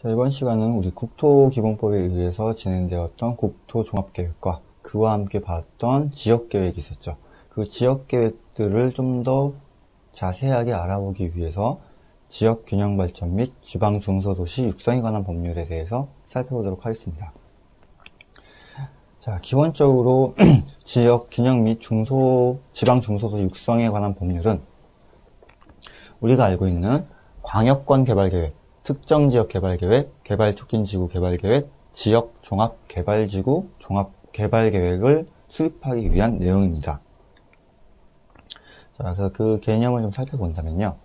자, 이번 시간은 우리 국토기본법에 의해서 진행되었던 국토종합계획과 그와 함께 봤던 지역계획이 있었죠. 그 지역계획들을 좀 더 자세하게 알아보기 위해서 지역균형발전 및 지방중소도시 육성에 관한 법률에 대해서 살펴보도록 하겠습니다. 자, 기본적으로 지역균형 및 지방중소도시 육성에 관한 법률은 우리가 알고 있는 광역권 개발계획, 특정지역개발계획, 개발촉진지구 개발계획, 지역종합개발지구 종합개발계획을 수립하기 위한 내용입니다. 자, 그래서 그 개념을 좀 살펴본다면요.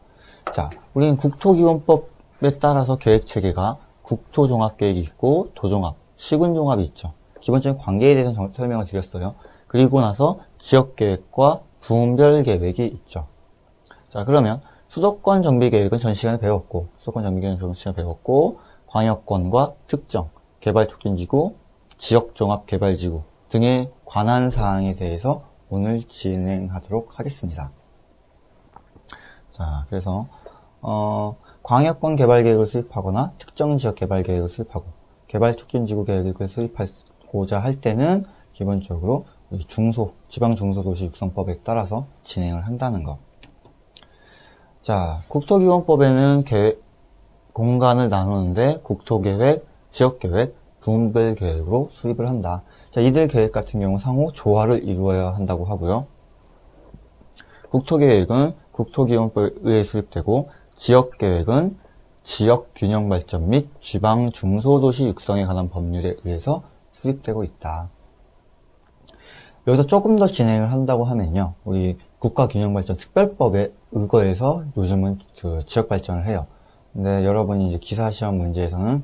자, 우리는 국토기본법에 따라서 계획체계가 국토종합계획이 있고 도종합, 시군종합이 있죠. 기본적인 관계에 대해서 설명을 드렸어요. 그리고 나서 지역계획과 분별계획이 있죠. 자, 그러면 수도권 정비계획은 전 시간에 배웠고, 광역권과 특정, 개발촉진지구, 지역종합개발지구 등에 관한 사항에 대해서 오늘 진행하도록 하겠습니다. 자, 그래서 광역권 개발계획을 수립하거나 특정지역 개발계획을 수립하고 개발촉진지구 계획을 수립하고자 할 때는 기본적으로 지방중소도시 육성법에 따라서 진행을 한다는 것. 자, 국토기본법에는 공간을 나누는데 국토계획, 지역계획, 분별계획으로 수립을 한다. 자, 이들 계획 같은 경우 상호 조화를 이루어야 한다고 하고요. 국토계획은 국토기본법에 의해 수립되고 지역계획은 지역균형발전 및 지방중소도시 육성에 관한 법률에 의해서 수립되고 있다. 여기서 조금 더 진행을 한다고 하면요. 우리 국가균형발전 특별법에 의거해서 요즘은 그 지역발전을 해요. 근데 여러분이 이제 기사시험 문제에서는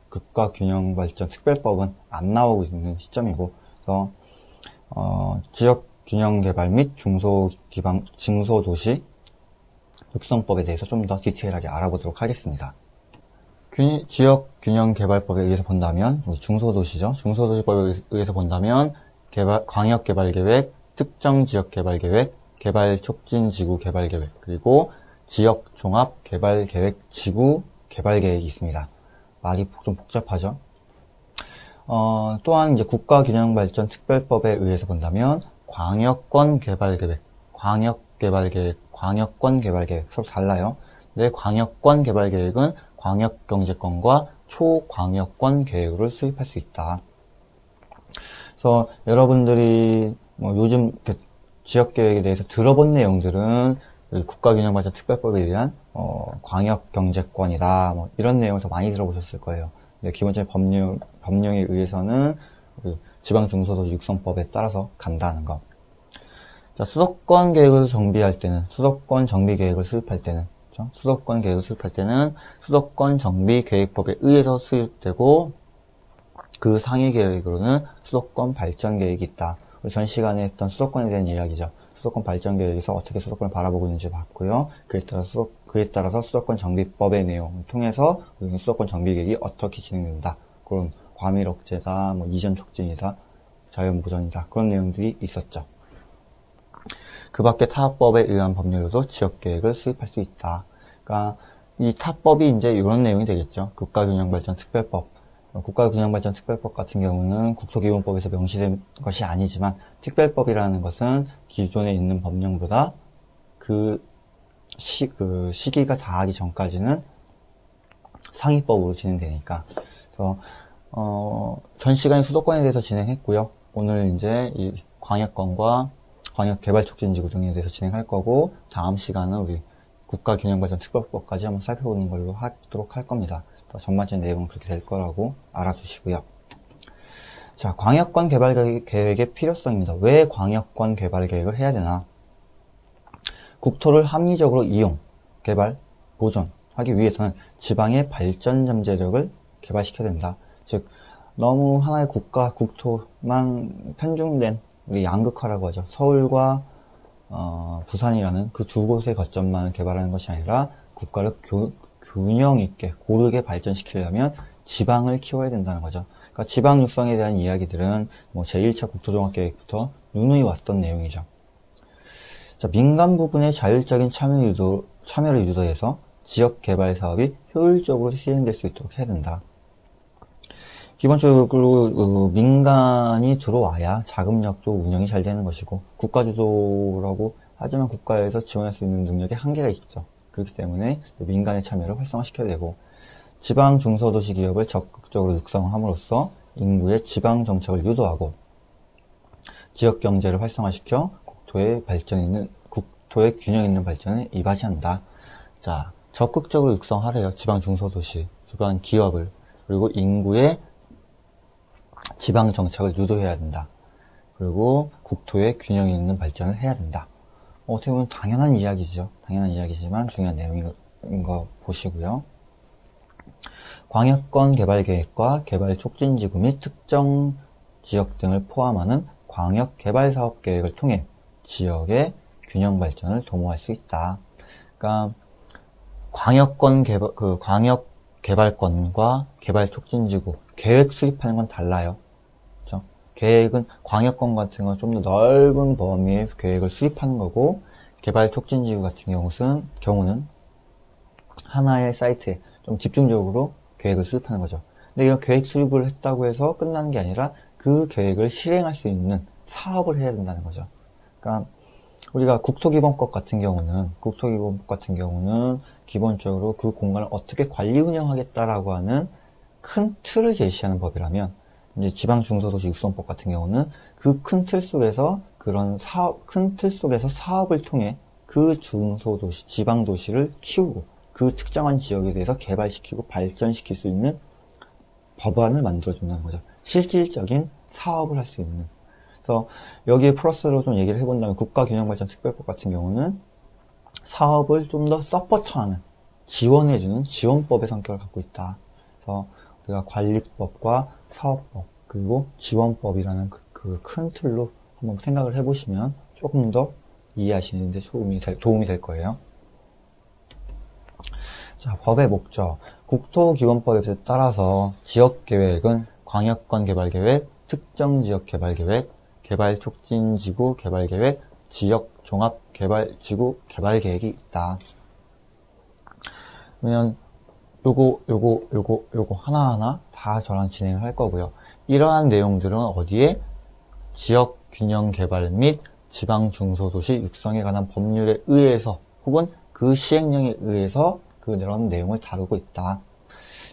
국가균형발전 특별법은 안 나오고 있는 시점이고, 그래서 지역균형개발 및 중소도시 육성법에 대해서 좀 더 디테일하게 알아보도록 하겠습니다. 지역균형개발법에 의해서 본다면 중소도시죠. 중소도시법에 의해서 본다면 광역개발계획, 특정지역개발계획, 개발촉진지구 개발계획, 그리고 지역종합개발계획, 지구 개발계획이 있습니다. 말이 좀 복잡하죠. 또한 이제 국가균형발전 특별법에 의해서 본다면 광역권 개발계획, 광역권 개발계획 서로 달라요. 근데 광역권 개발계획은 광역경제권과 초광역권 계획을 수립할 수 있다. 그래서 여러분들이 요즘 지역계획에 대해서 들어본 내용들은 국가균형발전 특별법에 대한 광역경제권이다, 이런 내용을 더 많이 들어보셨을 거예요. 근데 기본적인 법령에 의해서는 지방중소도시 육성법에 따라서 간다는 것. 자, 수도권 계획을 정비할 때는, 수도권 정비 계획을 수립할 때는, 그렇죠? 수도권 계획을 수립할 때는 수도권 정비 계획법에 의해서 수립되고, 그 상위 계획으로는 수도권 발전 계획이 있다. 우리 전 시간에 했던 수도권에 대한 이야기죠. 수도권 발전 계획에서 어떻게 수도권을 바라보고 있는지 봤고요. 그에 따라서 수도권 정비법의 내용을 통해서 수도권 정비 계획이 어떻게 진행된다. 그런 과밀 억제다, 이전 촉진이다, 자연 보전이다. 그런 내용들이 있었죠. 그 밖에 타법에 의한 법률로도 지역계획을 수립할 수 있다. 그러니까 이 타법이 이제 이런 내용이 되겠죠. 국가균형발전 특별법. 국가균형발전 특별법 같은 경우는 국토기본법에서 명시된 것이 아니지만 특별법이라는 것은 기존에 있는 법령보다 그 시기가 다하기 전까지는 상위법으로 진행되니까. 그래서 전 시간에 수도권에 대해서 진행했고요. 오늘 이제 이 광역권과 광역개발촉진지구 등에 대해서 진행할 거고, 다음 시간은 우리 국가균형발전 특별법까지 한번 살펴보는 걸로 하도록 할 겁니다. 전반적인 내용은 그렇게 될 거라고 알아두시고요. 자, 광역권 개발 계획의 필요성입니다. 왜 광역권 개발 계획을 해야 되나? 국토를 합리적으로 이용, 개발, 보존하기 위해서는 지방의 발전 잠재력을 개발시켜야 된다. 즉, 너무 하나의 국토만 편중된, 우리 양극화라고 하죠. 서울과 부산이라는 그 두 곳의 거점만을 개발하는 것이 아니라 국가를 균형 있게 고르게 발전시키려면 지방을 키워야 된다는 거죠. 그러니까 지방 육성에 대한 이야기들은 제1차 국토종합계획부터 누누이 왔던 내용이죠. 자, 민간 부분의 자율적인 참여를 유도해서 지역개발 사업이 효율적으로 시행될 수 있도록 해야 된다. 기본적으로 민간이 들어와야 자금력도 운영이 잘 되는 것이고 국가주도라고 하지만 국가에서 지원할 수 있는 능력에 한계가 있죠. 그렇기 때문에 민간의 참여를 활성화시켜야 되고 지방 중소도시 기업을 적극적으로 육성함으로써 인구의 지방 정착을 유도하고 지역 경제를 활성화시켜 국토의 균형 있는 발전에 이바지한다. 자, 적극적으로 육성하래요. 지방 중소도시, 지방 기업을 그리고 인구의 지방 정착을 유도해야 된다. 그리고 국토의 균형 있는 발전을 해야 된다. 어떻게 보면 당연한 이야기죠. 당연한 이야기지만 중요한 내용인 거 보시고요. 광역권 개발계획과 개발촉진지구 및 특정 지역 등을 포함하는 광역개발사업계획을 통해 지역의 균형 발전을 도모할 수 있다. 그러니까 광역개발권과 개발촉진지구 계획 수립하는 건 달라요. 그렇죠? 계획은 광역권 같은 건 좀 더 넓은 범위의 계획을 수립하는 거고 개발촉진지구 같은 경우는 하나의 사이트에 좀 집중적으로 계획을 수립하는 거죠. 근데 이런 계획 수립을 했다고 해서 끝나는 게 아니라 그 계획을 실행할 수 있는 사업을 해야 된다는 거죠. 그러니까 우리가 국토기본법 같은 경우는 기본적으로 그 공간을 어떻게 관리 운영하겠다라고 하는 큰 틀을 제시하는 법이라면 이제 지방중소도시 육성법 같은 경우는 그 큰 틀 속에서 사업을 통해 그 중소도시, 지방도시를 키우고 그 특정한 지역에 대해서 개발시키고 발전시킬 수 있는 법안을 만들어준다는 거죠. 실질적인 사업을 할 수 있는. 그래서 여기에 플러스로 좀 얘기를 해본다면 국가균형발전특별법 같은 경우는 사업을 좀 더 서포트하는, 지원해주는 지원법의 성격을 갖고 있다. 그래서 우리가 관리법과 사업법 그리고 지원법이라는 그 큰 틀로 한번 생각을 해보시면 조금 더 이해하시는 데 도움이 될 거예요. 자, 법의 목적. 국토기본법에 따라서 지역계획은 광역권 개발계획, 특정지역개발계획, 개발촉진지구 개발계획, 지역종합개발지구 개발계획이 있다. 그러면 요거 하나하나 다 저랑 진행을 할 거고요. 이러한 내용들은 어디에? 지역균형개발 및 지방중소도시 육성에 관한 법률에 의해서 혹은 그 시행령에 의해서 그런 내용을 다루고 있다.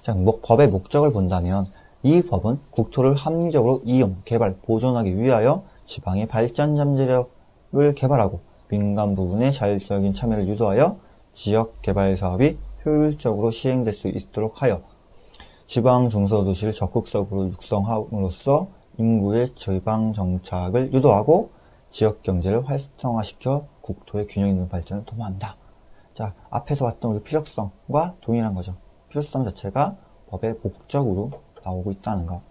자, 법의 목적을 본다면 이 법은 국토를 합리적으로 이용, 개발, 보존하기 위하여 지방의 발전 잠재력을 개발하고 민간 부분의 자율적인 참여를 유도하여 지역 개발 사업이 효율적으로 시행될 수 있도록 하여 지방 중소도시를 적극적으로 육성함으로써 인구의 지방 정착을 유도하고 지역 경제를 활성화시켜 국토의 균형 있는 발전을 도모한다. 자, 앞에서 봤던 우리 필요성과 동일한 거죠. 필요성 자체가 법의 목적으로 나오고 있다는 거.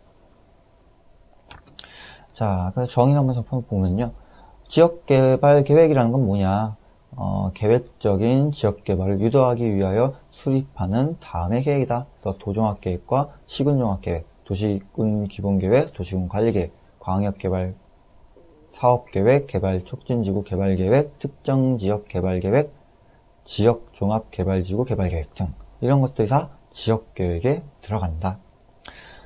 자, 그래서 정의를 한번 보면요. 지역개발 계획이라는 건 뭐냐? 계획적인 지역개발을 유도하기 위하여 수립하는 다음의 계획이다. 그래서 도종합계획과 시군종합계획, 도시군 기본계획, 도시군 관리계획, 광역개발 사업계획, 개발촉진지구 개발계획, 특정지역개발계획, 지역종합개발지구 개발계획 등 이런 것들이 다 지역계획에 들어간다.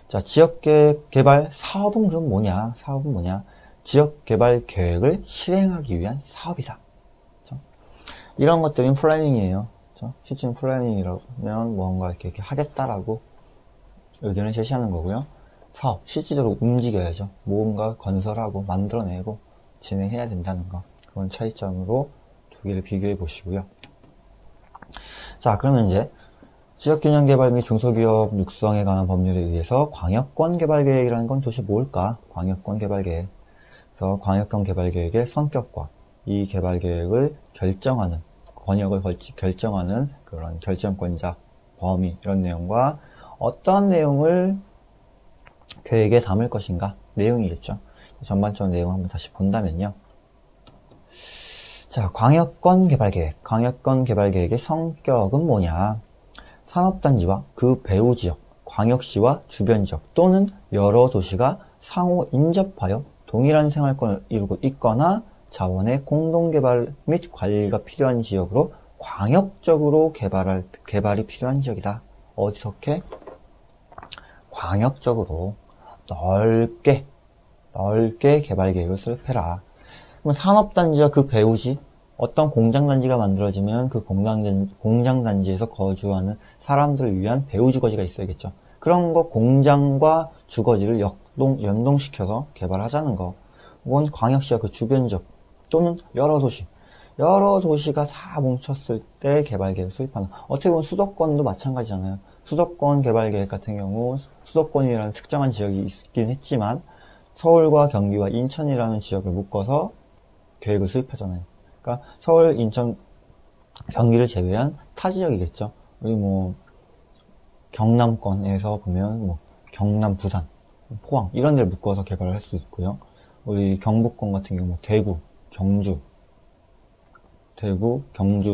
자, 지역개발 사업은 그럼 뭐냐? 사업은 뭐냐? 지역개발 계획을 실행하기 위한 사업이다. 그렇죠? 이런 것들은 플래닝이에요. 그렇죠? 실질은 플래닝이라면 뭔가 이렇게 하겠다라고 의견을 제시하는 거고요. 사업, 실질적으로 움직여야죠. 뭔가 건설하고 만들어내고 진행해야 된다는 거. 그런 차이점으로 두 개를 비교해 보시고요. 자, 그러면 이제 지역균형개발 및 중소기업 육성에 관한 법률에 의해서 광역권 개발계획이라는 건 도대체 뭘까? 광역권 개발계획. 그래서 광역권 개발계획의 성격과 이 개발계획을 결정하는, 권역을 결정하는 그런 결정권자, 범위, 이런 내용과 어떤 내용을 계획에 담을 것인가? 내용이겠죠. 전반적인 내용을 한번 다시 본다면요. 자, 광역권 개발계획. 광역권 개발계획의 성격은 뭐냐? 산업단지와 그 배후 지역, 광역시와 주변 지역 또는 여러 도시가 상호 인접하여 동일한 생활권을 이루고 있거나 자원의 공동개발 및 관리가 필요한 지역으로 광역적으로 개발이 필요한 지역이다. 어떻게? 광역적으로 넓게 개발 계획을 수립해라. 그럼 산업단지와 그 배후지, 어떤 공장단지가 만들어지면 그 공장단지에서 거주하는 사람들을 위한 배후 주거지가 있어야겠죠. 그런 거 공장과 주거지를 연동시켜서 개발하자는 거. 이건 광역시와 그 주변 지역 또는 여러 도시가 다 뭉쳤을 때 개발계획을 수립하는. 어떻게 보면 수도권도 마찬가지잖아요. 수도권 개발계획 같은 경우 수도권이라는 특정한 지역이 있긴 했지만 서울과 경기와 인천이라는 지역을 묶어서 계획을 수립하잖아요. 그러니까 서울, 인천, 경기를 제외한 타 지역이겠죠. 우리 경남권에서 보면 경남, 부산, 포항 이런 데를 묶어서 개발을 할 수 있고요. 우리 경북권 같은 경우 대구, 경주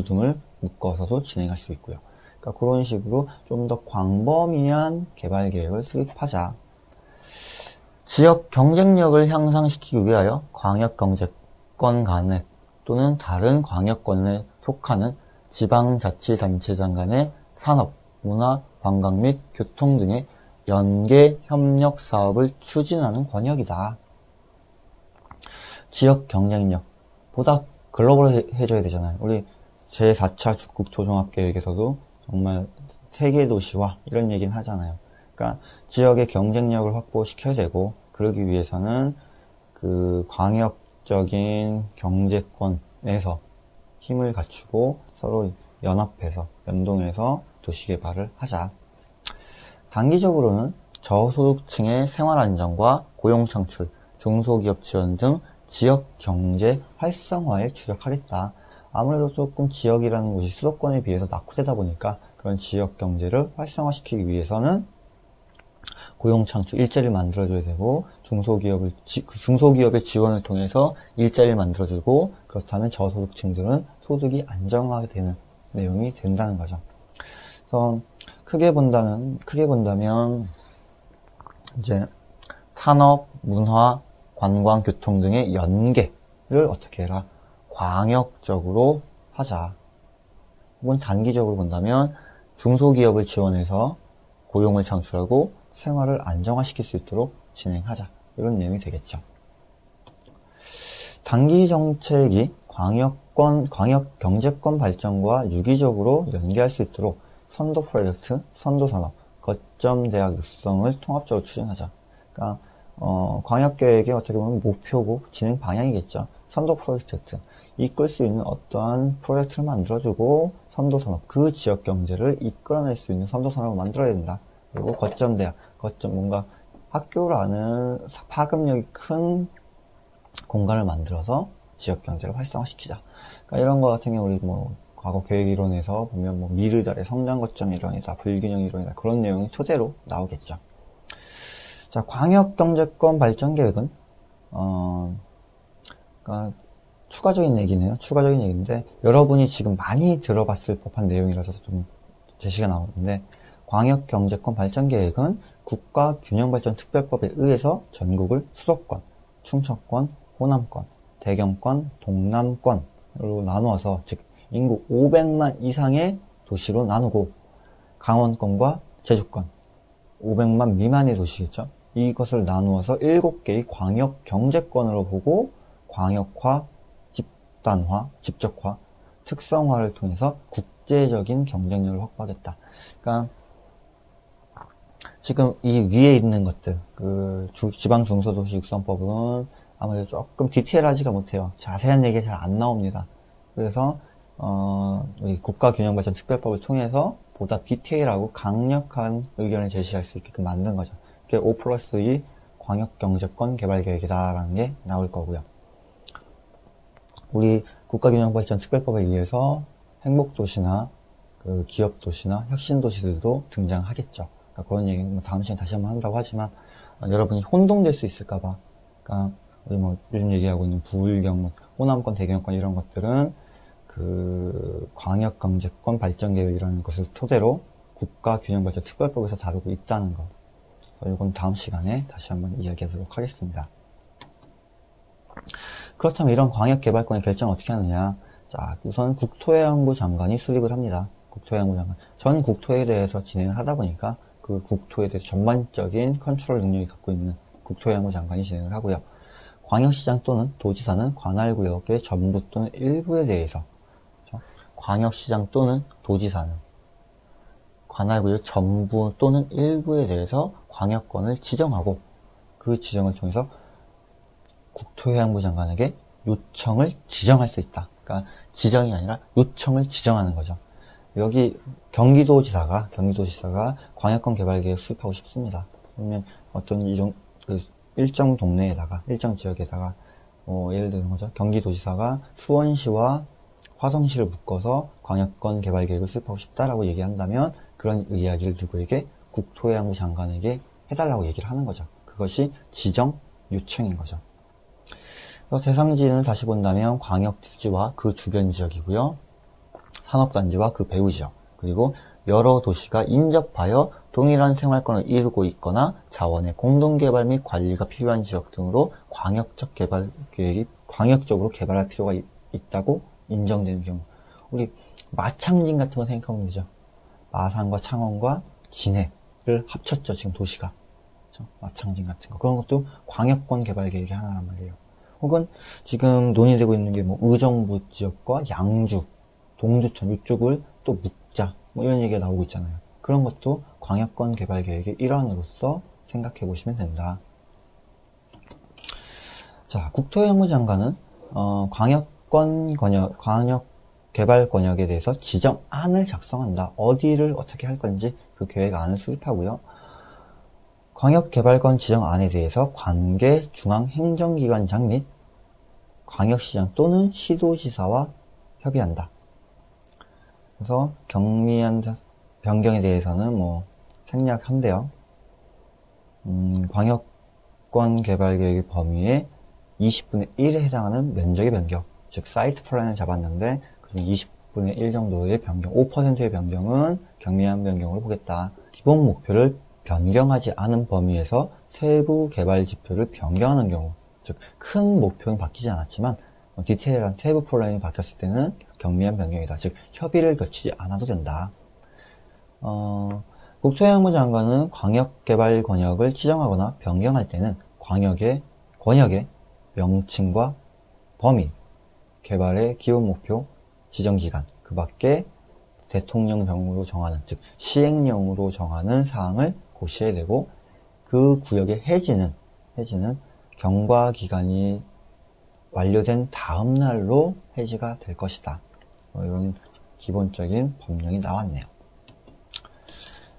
등을 묶어서도 진행할 수 있고요. 그러니까 그런 식으로 좀 더 광범위한 개발 계획을 수립하자. 지역 경쟁력을 향상시키기 위하여 광역경제권 간의 또는 다른 광역권에 속하는 지방자치단체장 간의 산업, 문화, 관광 및 교통 등의 연계 협력 사업을 추진하는 권역이다. 지역 경쟁력 보다 글로벌해져야 되잖아요. 우리 제4차 국토종합계획에서도 정말 세계 도시화 이런 얘기는 하잖아요. 그러니까 지역의 경쟁력을 확보시켜야 되고, 그러기 위해서는 그 광역적인 경제권에서 힘을 갖추고 서로 연합해서 연동해서 도시 개발을 하자. 단기적으로는 저소득층의 생활 안정과 고용 창출, 중소기업 지원 등 지역 경제 활성화에 주력하겠다. 아무래도 조금 지역이라는 곳이 수도권에 비해서 낙후되다 보니까 그런 지역 경제를 활성화시키기 위해서는 고용 창출, 일자리를 만들어줘야 되고, 중소기업의 지원을 통해서 일자리를 만들어주고, 그렇다면 저소득층들은 소득이 안정화가 되는 내용이 된다는 거죠. 그래서 크게 본다면 이제 산업, 문화, 관광, 교통 등의 연계를 어떻게 해라? 광역적으로 하자. 혹은 단기적으로 본다면 중소기업을 지원해서 고용을 창출하고 생활을 안정화시킬 수 있도록 진행하자. 이런 내용이 되겠죠. 단기 정책이 광역 경제권 발전과 유기적으로 연계할 수 있도록 선도 프로젝트, 선도 산업, 거점 대학 육성을 통합적으로 추진하자. 그러니까 광역 계획의 어떻게 보면 목표고 진행 방향이겠죠. 선도 프로젝트, 이끌 수 있는 어떠한 프로젝트를 만들어주고 선도 산업, 그 지역 경제를 이끌어낼 수 있는 선도 산업을 만들어야 된다. 그리고 거점 대학, 뭔가 학교라는 파급력이 큰 공간을 만들어서 지역 경제를 활성화시키자. 그러니까 이런 거 같은 경우 우리 과거 계획 이론에서 보면 미르달의 성장 거점 이론이다, 불균형 이론이다, 그런 내용이 토대로 나오겠죠. 자, 광역 경제권 발전 계획은 그러니까 추가적인 얘기네요. 추가적인 얘기인데 여러분이 지금 많이 들어봤을 법한 내용이라서 좀 제시가 나오는데, 광역 경제권 발전 계획은 국가균형발전특별법에 의해서 전국을 수도권, 충청권, 호남권, 대경권, 동남권으로 나누어서, 즉 인구 500만 이상의 도시로 나누고, 강원권과 제주권 500만 미만의 도시겠죠. 이것을 나누어서 7개의 광역 경제권으로 보고 광역화, 집단화, 집적화, 특성화를 통해서 국제적인 경쟁력을 확보하겠다. 그러니까 지금 이 위에 있는 것들, 그 지방 중소도시 육성법은 아무래도 조금 디테일하지가 못해요. 자세한 얘기가 잘 안 나옵니다. 그래서 우리 국가균형발전특별법을 통해서 보다 디테일하고 강력한 의견을 제시할 수 있게끔 만든 거죠. 그게 5+2 광역경제권 개발계획이다라는 게 나올 거고요. 우리 국가균형발전특별법에 의해서 행복도시나 그 기업도시나 혁신도시들도 등장하겠죠. 그러니까 그런 얘기는 다음 시간에 다시 한번 한다고 하지만 여러분이 혼동될 수 있을까봐. 그러니까 우리 요즘 얘기하고 있는 부울경, 호남권, 대경권 이런 것들은 그 광역경제권 발전계획이라는 것을 토대로 국가균형발전특별법에서 다루고 있다는 거. 이건 다음 시간에 다시 한번 이야기하도록 하겠습니다. 그렇다면 이런 광역개발권의 결정을 어떻게 하느냐? 자, 우선 국토해양부 장관이 수립을 합니다. 국토해양부 장관. 전 국토에 대해서 진행을 하다 보니까 그 국토에 대해서 전반적인 컨트롤 능력이 갖고 있는 국토해양부 장관이 진행을 하고요. 광역시장 또는 도지사는 관할구역의 전부 또는 일부에 대해서, 그렇죠? 광역시장 또는 도지사는 관할구역 전부 또는 일부에 대해서 광역권을 지정하고 그 지정을 통해서 국토해양부 장관에게 요청을 지정할 수 있다. 그러니까 지정이 아니라 요청을 지정하는 거죠. 여기 경기도지사가 광역권 개발계획 수립하고 싶습니다. 그러면 어떤 일정 동네에다가 일정 지역에다가 예를 들는 거죠. 경기도지사가 수원시와 화성시를 묶어서 광역권 개발계획을 수립하고 싶다라고 얘기한다면 그런 이야기를 누구에게? 국토해양부 장관에게 해달라고 얘기를 하는 거죠. 그것이 지정 요청인 거죠. 대상지는 다시 본다면 광역지와 그 주변 지역이고요. 산업단지와 그 배후 지역, 그리고 여러 도시가 인접하여 동일한 생활권을 이루고 있거나 자원의 공동개발 및 관리가 필요한 지역 등으로 광역적 개발 계획이 광역적으로 개발할 필요가 있다고 인정되는 경우. 우리 마창진 같은 거 생각하면 되죠. 마산과 창원과 진해를 합쳤죠, 지금 도시가. 그렇죠? 마창진 같은 거. 그런 것도 광역권 개발 계획의 하나란 말이에요. 혹은 지금 논의되고 있는 게 의정부 지역과 양주, 동주천 이쪽을 또 묶자, 이런 얘기가 나오고 있잖아요. 그런 것도 광역권 개발 계획의 일환으로서 생각해 보시면 된다. 자, 국토해양부 장관은 광역 개발 권역에 대해서 지정안을 작성한다. 어디를 어떻게 할 건지 그 계획안을 수립하고요. 광역개발권 지정안에 대해서 관계 중앙행정기관장 및 광역시장 또는 시도지사와 협의한다. 그래서 경미한 변경에 대해서는 생략한대요. 광역권 개발계획의 범위에 20분의 1에 해당하는 면적의 변경, 즉 사이트 플랜을 잡았는데 그중 20분의 1 정도의 변경, 5%의 변경은 경미한 변경으로 보겠다. 기본 목표를 변경하지 않은 범위에서 세부 개발 지표를 변경하는 경우, 즉 큰 목표는 바뀌지 않았지만 디테일한 세부 플랜이 바뀌었을 때는 경미한 변경이다. 즉 협의를 거치지 않아도 된다. 국토해양부 장관은 광역개발 권역을 지정하거나 변경할 때는 권역의 명칭과 범위, 개발의 기본 목표, 지정기간, 그 밖에 대통령령으로 정하는, 즉 시행령으로 정하는 사항을 고시해야 되고, 그 구역의 해지는 경과기간이 완료된 다음 날로 해지가 될 것이다. 이런 기본적인 법령이 나왔네요.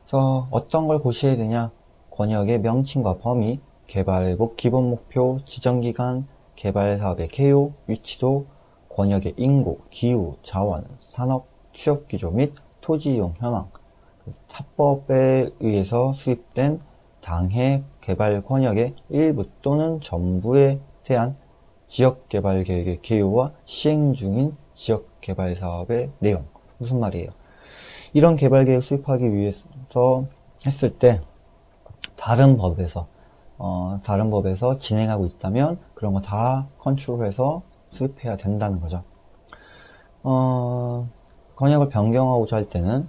그래서 어떤 걸 고시해야 되냐? 권역의 명칭과 범위, 개발의복 기본 목표, 지정기간, 개발사업의 개요, 위치도, 권역의 인구, 기후, 자원, 산업, 취업기조 및 토지이용 현황, 사법에 의해서 수립된 당해 개발 권역의 일부 또는 전부에 대한 지역개발계획의 개요와 시행 중인 지역개발사업의 내용. 무슨 말이에요? 이런 개발계획 수립하기 위해서 했을 때 다른 법에서 진행하고 있다면 그런 거 다 컨트롤해서 수립해야 된다는 거죠. 권역을 변경하고자 할 때는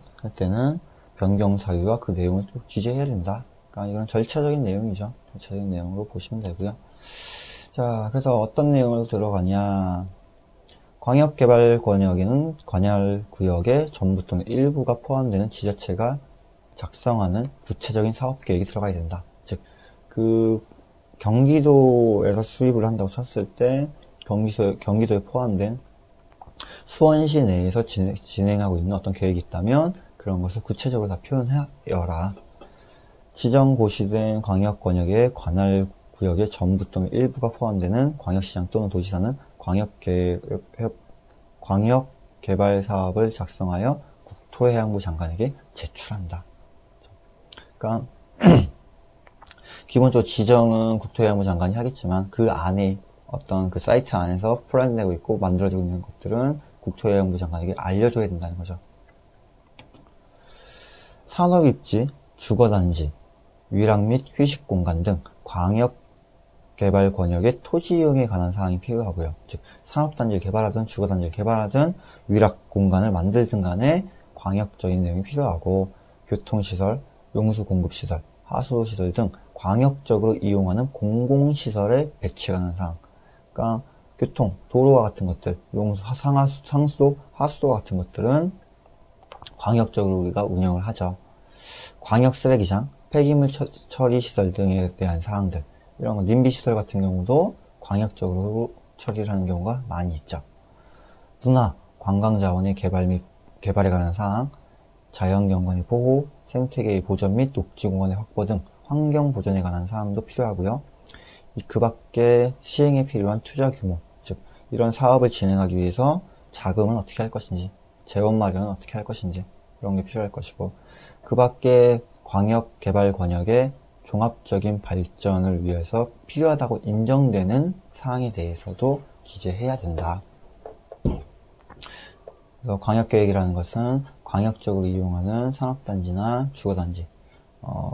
변경 사유와 그 내용을 또 기재해야 된다. 그러니까 이건 절차적인 내용이죠. 절차적인 내용으로 보시면 되고요. 자, 그래서 어떤 내용으로 들어가냐? 광역개발 권역에는 관할구역의 전부 또는 일부가 포함되는 지자체가 작성하는 구체적인 사업계획이 들어가야 된다. 즉, 그 경기도에서 수립을 한다고 쳤을 때 경기도에 포함된 수원시 내에서 진행하고 있는 어떤 계획이 있다면 그런 것을 구체적으로 다 표현하여라. 지정고시된 광역권역의 관할구역의 전부 또는 일부가 포함되는 광역시장 또는 도지사는 광역개발사업을 작성하여 국토해양부 장관에게 제출한다. 그러니까 기본적으로 지정은 국토해양부 장관이 하겠지만 그 안에 어떤 그 사이트 안에서 플랜되고 있고 만들어지고 있는 것들은 국토해양부 장관에게 알려줘야 된다는 거죠. 산업입지, 주거단지, 위락 및 휴식공간 등 개발 권역의 토지 이용에 관한 사항이 필요하고요. 즉 산업단지를 개발하든 주거단지를 개발하든 위락 공간을 만들든 간에 광역적인 내용이 필요하고 교통시설, 용수공급시설, 하수시설 등 광역적으로 이용하는 공공시설의 배치에 관한 사항. 그러니까 교통, 도로와 같은 것들, 용수, 상수도, 하수도 같은 것들은 광역적으로 우리가 운영을 하죠. 광역 쓰레기장, 폐기물 처리 시설 등에 대한 사항들, 이런 거 님비 시설 같은 경우도 광역적으로 처리를 하는 경우가 많이 있죠. 문화, 관광 자원의 개발 및 개발에 관한 사항, 자연경관의 보호, 생태계의 보전 및 녹지공간의 확보 등 환경 보전에 관한 사항도 필요하고요. 그 밖에 시행에 필요한 투자 규모, 즉 이런 사업을 진행하기 위해서 자금은 어떻게 할 것인지, 재원 마련은 어떻게 할 것인지 이런 게 필요할 것이고, 그 밖에 광역 개발 권역의 종합적인 발전을 위해서 필요하다고 인정되는 사항에 대해서도 기재해야 된다. 그래서 광역계획이라는 것은 광역적으로 이용하는 산업단지나 주거단지,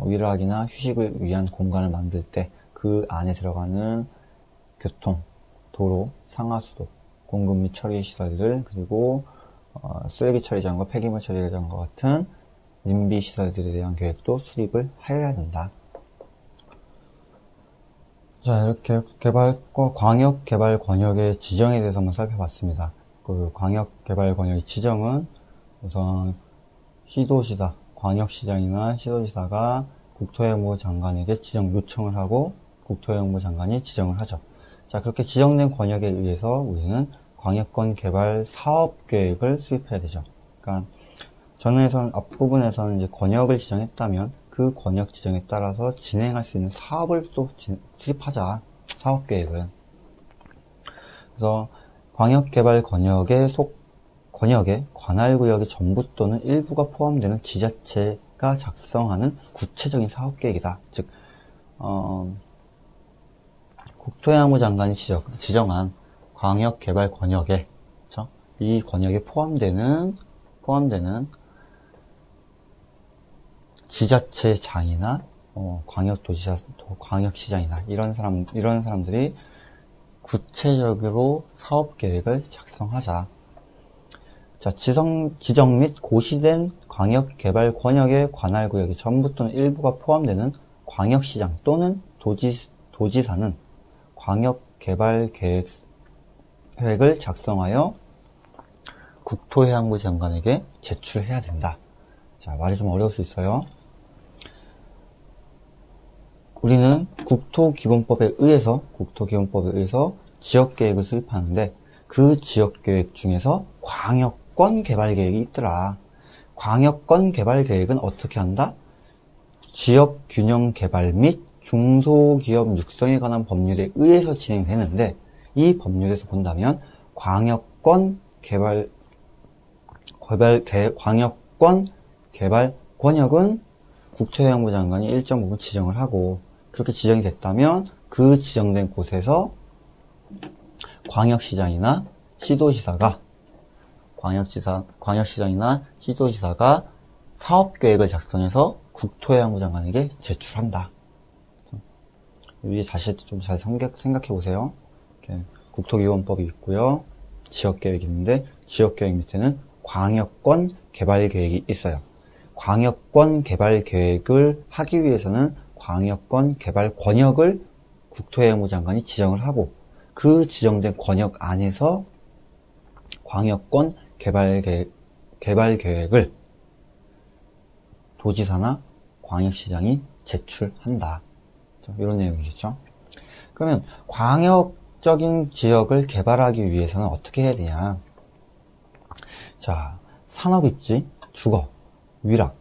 위락이나 휴식을 위한 공간을 만들 때 그 안에 들어가는 교통, 도로, 상하수도, 공급 및 처리 시설들, 그리고 쓰레기 처리장과 폐기물 처리장과 같은 님비 시설들에 대한 계획도 수립을 해야 된다. 자, 이렇게 광역 개발 권역의 지정에 대해서 한번 살펴봤습니다. 그 광역 개발 권역의 지정은 우선 시도지사, 광역시장이나 시도지사가 국토해양부 장관에게 지정 요청을 하고 국토해양부 장관이 지정을 하죠. 자, 그렇게 지정된 권역에 의해서 우리는 광역권 개발 사업 계획을 수립해야 되죠. 그러니까 앞부분에서는 이제 권역을 지정했다면 그 권역 지정에 따라서 진행할 수 있는 사업을 또 수립하자. 사업 계획을. 그래서 광역 개발 권역의 관할구역의 전부 또는 일부가 포함되는 지자체가 작성하는 구체적인 사업 계획이다. 즉, 국토해양부 장관이 지정한 광역 개발 권역에, 그렇죠? 이 권역에 포함되는 지자체장이나 광역시장이나 이런 사람들이 구체적으로 사업 계획을 작성하자. 자, 지정 및 고시된 광역 개발 권역의 관할 구역의 전부 또는 일부가 포함되는 광역시장 또는 도지사는 광역 개발 계획을 작성하여 국토해양부 장관에게 제출해야 된다. 자, 말이 좀 어려울 수 있어요. 우리는 국토기본법에 의해서 지역계획을 수립하는데 그 지역계획 중에서 광역권 개발계획이 있더라. 광역권 개발계획은 어떻게 한다? 지역균형개발 및 중소기업 육성에 관한 법률에 의해서 진행되는데 이 법률에서 본다면 광역권 개발 권역은 국토해양부 장관이 일정 부분 지정을 하고 그렇게 지정이 됐다면 그 지정된 곳에서 광역시장이나 시도지사가 사업계획을 작성해서 국토해양부 장관에게 제출한다. 여기 다시 좀 잘 생각해 보세요. 국토기본법이 있고요. 지역계획이 있는데 지역계획 밑에는 광역권 개발계획이 있어요. 광역권 개발계획을 하기 위해서는 광역권 개발 권역을 국토해양부 장관이 지정을 하고 그 지정된 권역 안에서 광역권 개발계획을 도지사나 광역시장이 제출한다. 이런 내용이겠죠. 그러면 광역적인 지역을 개발하기 위해서는 어떻게 해야 되냐. 자, 산업입지, 주거, 위락,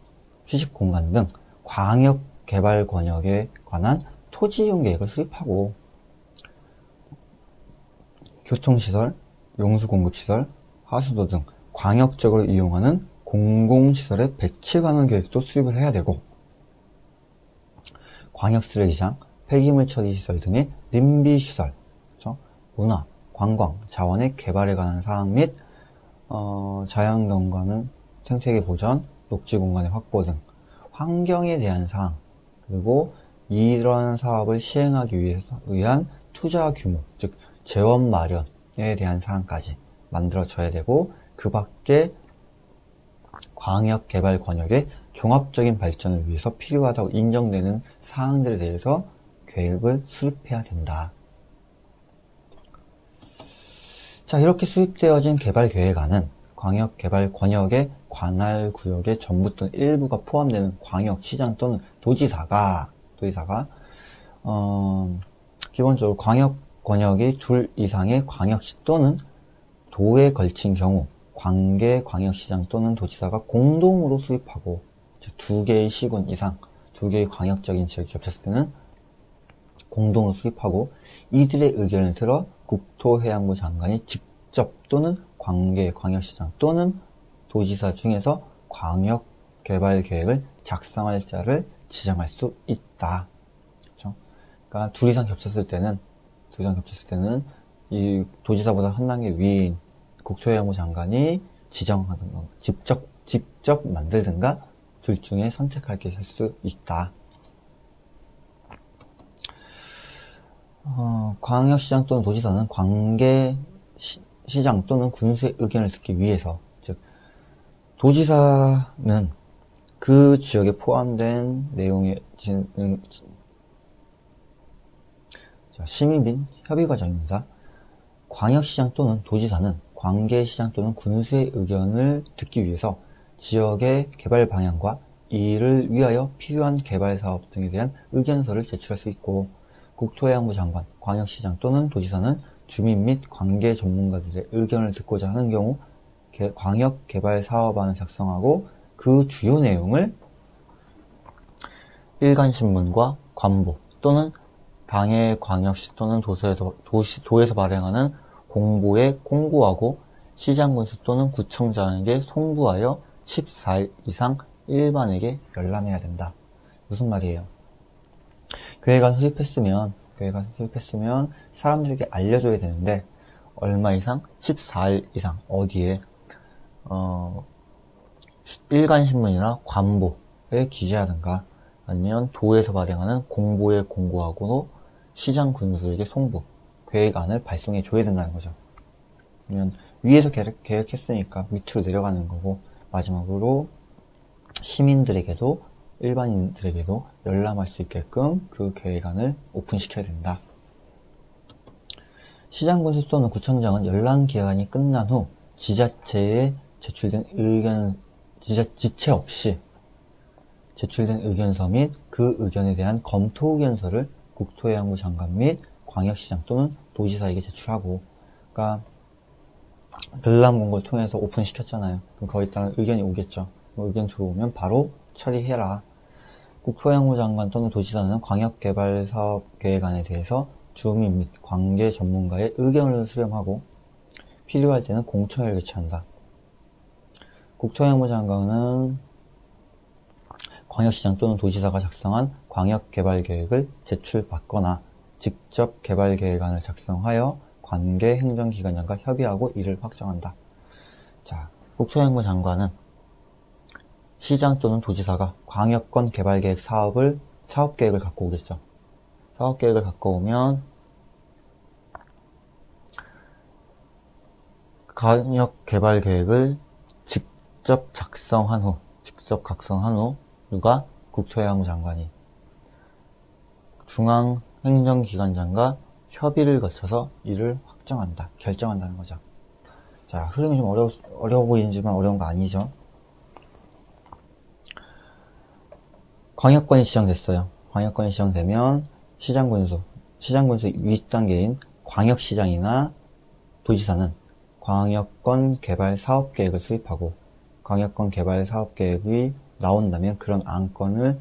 휴식공간 등 광역 개발 권역에 관한 토지 이용 계획을 수립하고 교통시설, 용수공급시설, 하수도 등 광역적으로 이용하는 공공시설의 배치에 관한 계획도 수립을 해야 되고 광역쓰레기장, 폐기물 처리시설 등의 님비시설, 그렇죠? 문화, 관광, 자원의 개발에 관한 사항 및 자연경관은 생태계 보전, 녹지공간의 확보 등 환경에 대한 사항, 그리고 이러한 사업을 시행하기 위한 투자 규모, 즉 재원 마련에 대한 사항까지 만들어져야 되고, 그 밖에 광역개발 권역의 종합적인 발전을 위해서 필요하다고 인정되는 사항들에 대해서 계획을 수립해야 된다. 자, 이렇게 수립되어진 개발계획안은 광역개발 권역의 관할 구역의 전부 또는 일부가 포함되는 광역시장 또는 도지사가 기본적으로 광역 권역이 둘 이상의 광역시 또는 도에 걸친 경우 관계 광역시장 또는 도지사가 공동으로 수립하고, 두 개의 시군 이상, 두 개의 광역적인 지역이 겹쳤을 때는 공동으로 수립하고, 이들의 의견을 들어 국토해양부 장관이 직접 또는 관계 광역시장 또는 도지사 중에서 광역개발계획을 작성할 자를 지정할 수 있다. 그렇죠? 그러니까 둘 이상 겹쳤을 때는 이 도지사보다 한 단계 위인 국토해양부 장관이 지정하는 거, 직접 만들든가 둘 중에 선택하게 할 수 있다. 광역시장 또는 도지사는 관계 시장 또는 군수의 의견을 듣기 위해서, 즉 도지사는 그 지역에 포함된 내용의 시민 및 협의 과정입니다. 광역시장 또는 도지사는 관계시장 또는 군수의 의견을 듣기 위해서 지역의 개발 방향과 이를 위하여 필요한 개발 사업 등에 대한 의견서를 제출할 수 있고, 국토해양부 장관, 광역시장 또는 도지사는 주민 및 관계 전문가들의 의견을 듣고자 하는 경우 광역개발사업안을 작성하고 그 주요 내용을 일간신문과 관보 또는 당해 광역시 또는 도에서 발행하는 공보에 공고하고 시장군수 또는 구청장에게 송부하여 14일 이상 일반에게 열람해야 된다. 무슨 말이에요? 계획안 수립했으면 사람들에게 알려줘야 되는데, 얼마 이상? 14일 이상 어디에 일간신문이나 관보에 기재하든가, 아니면 도에서 발행하는 공보에 공고하고 시장 군수에게 송부, 계획안을 발송해 줘야 된다는 거죠. 그러면 위에서 계획했으니까 밑으로 내려가는 거고, 마지막으로 시민들에게도 일반인들에게도 열람할 수 있게끔 그 계획안을 오픈시켜야 된다. 시장군수 또는 구청장은 열람 기간이 끝난 후 지자체에 지체 없이 제출된 의견서 및 그 의견에 대한 검토 의견서를 국토해양부 장관 및 광역시장 또는 도지사에게 제출하고, 그러니까 열람 공고를 통해서 오픈시켰잖아요. 그럼 거기에 따른 의견이 오겠죠. 의견 들어오면 바로 처리해라. 국토해양부 장관 또는 도지사는 광역개발사업 계획안에 대해서 주민 및 관계 전문가의 의견을 수렴하고 필요할 때는 공청회를 개최한다. 국토해양부 장관은 광역시장 또는 도지사가 작성한 광역개발계획을 제출받거나 직접 개발계획안을 작성하여 관계 행정기관장과 협의하고 이를 확정한다. 자, 국토해양부 장관은 시장 또는 도지사가 광역권 개발계획 사업계획을 갖고 오겠죠. 사업계획을 갖고 오면 광역개발계획을 직접 작성한 후 누가? 국토해양부 장관이 중앙행정기관장과 협의를 거쳐서 이를 결정한다는 거죠. 자, 흐름이 좀 어려워 보이지만 어려운 거 아니죠. 광역권이 지정됐어요. 광역권이 지정되면 시장군수 윗단계인 광역시장이나 도지사는 광역권 개발 사업계획을 수립하고, 광역권 개발 사업계획이 나온다면 그런 안건을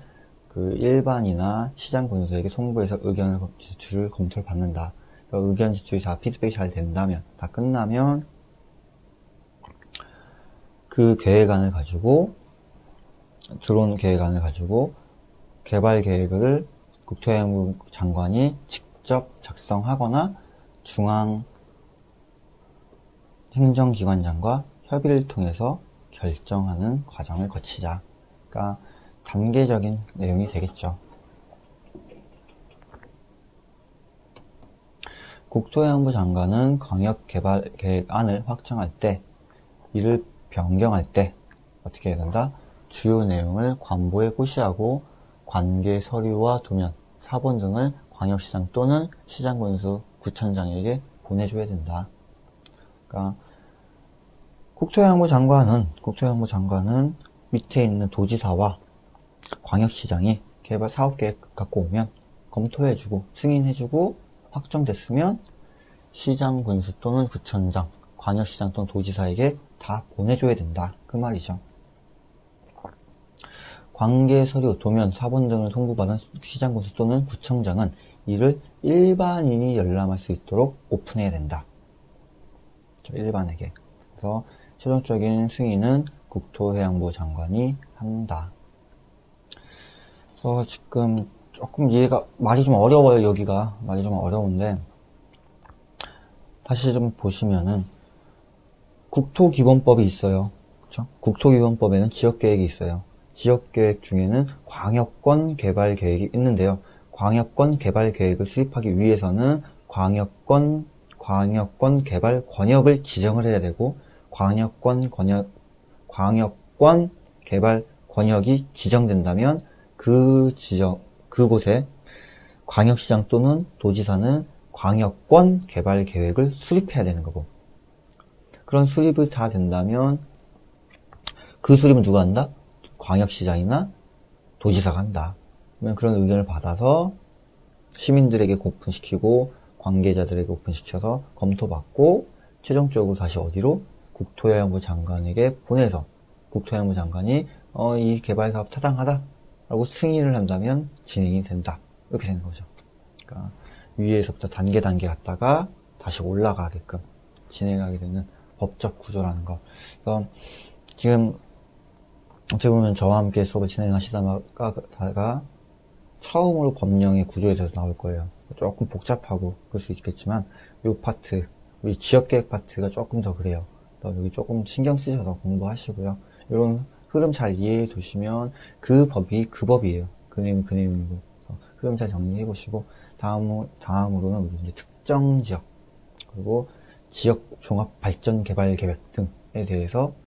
그 일반이나 시장군수에게 송부해서 의견을 제출을 검토를 받는다. 의견 제출이 피드백이 잘 된다면, 다 끝나면 그 계획안을 가지고 들어온 계획안을 가지고 개발 계획을 국토해양부 장관이 직접 작성하거나 중앙 행정기관장과 협의를 통해서 결정하는 과정을 거치자. 그러니까 단계적인 내용이 되겠죠. 국토해양부 장관은 광역개발계획안을 확정할 때, 이를 변경할 때 어떻게 해야 된다? 주요 내용을 관보에 고시하고 관계 서류와 도면, 사본 등을 광역시장 또는 시장군수 구청장에게 보내줘야 된다. 그러니까 국토해양부 장관은 밑에 있는 도지사와 광역시장이 개발 사업계획 갖고 오면 검토해주고 승인해주고 확정됐으면 시장군수 또는 구청장, 광역시장 또는 도지사에게 다 보내줘야 된다. 그 말이죠. 관계 서류, 도면, 사본 등을 송부받은 시장군수 또는 구청장은 이를 일반인이 열람할 수 있도록 오픈해야 된다. 일반에게. 그래서 최종적인 승인은 국토해양부 장관이 한다. 그래서 지금 조금 이해가, 말이 좀 어려워요, 여기가. 말이 좀 어려운데, 다시 좀 보시면은, 국토기본법이 있어요. 그렇죠? 국토기본법에는 지역계획이 있어요. 지역계획 중에는 광역권 개발계획이 있는데요. 광역권 개발계획을 수립하기 위해서는 광역권 개발 권역을 지정을 해야 되고, 광역권 개발 권역이 지정된다면 그곳에 광역시장 또는 도지사는 광역권 개발 계획을 수립해야 되는 거고, 그런 수립이 다 된다면 그 수립은 누가 한다? 광역시장이나 도지사가 한다. 그러면 그런 의견을 받아서 시민들에게 오픈시키고 관계자들에게 오픈시켜서 검토받고 최종적으로 다시 어디로? 국토해양부 장관에게 보내서 국토해양부 장관이 이 개발사업 타당하다 라고 승인을 한다면 진행이 된다. 이렇게 되는 거죠. 그러니까 위에서부터 단계 갔다가 다시 올라가게끔 진행하게 되는 법적 구조라는 거. 그래서 지금 어떻게 보면 저와 함께 수업을 진행하시다가 처음으로 법령의 구조에 대해서 나올 거예요. 조금 복잡하고 그럴 수 있겠지만 이 파트, 우리 지역계획 파트가 조금 더 그래요. 여기 조금 신경 쓰셔서 공부하시고요. 이런 흐름 잘 이해해 두시면 그 법이 그 법이에요. 그 내용은 그 내용이고. 흐름 잘 정리해 보시고 다음으로는 우리 이제 특정 지역 그리고 지역 종합 발전 개발 계획 등에 대해서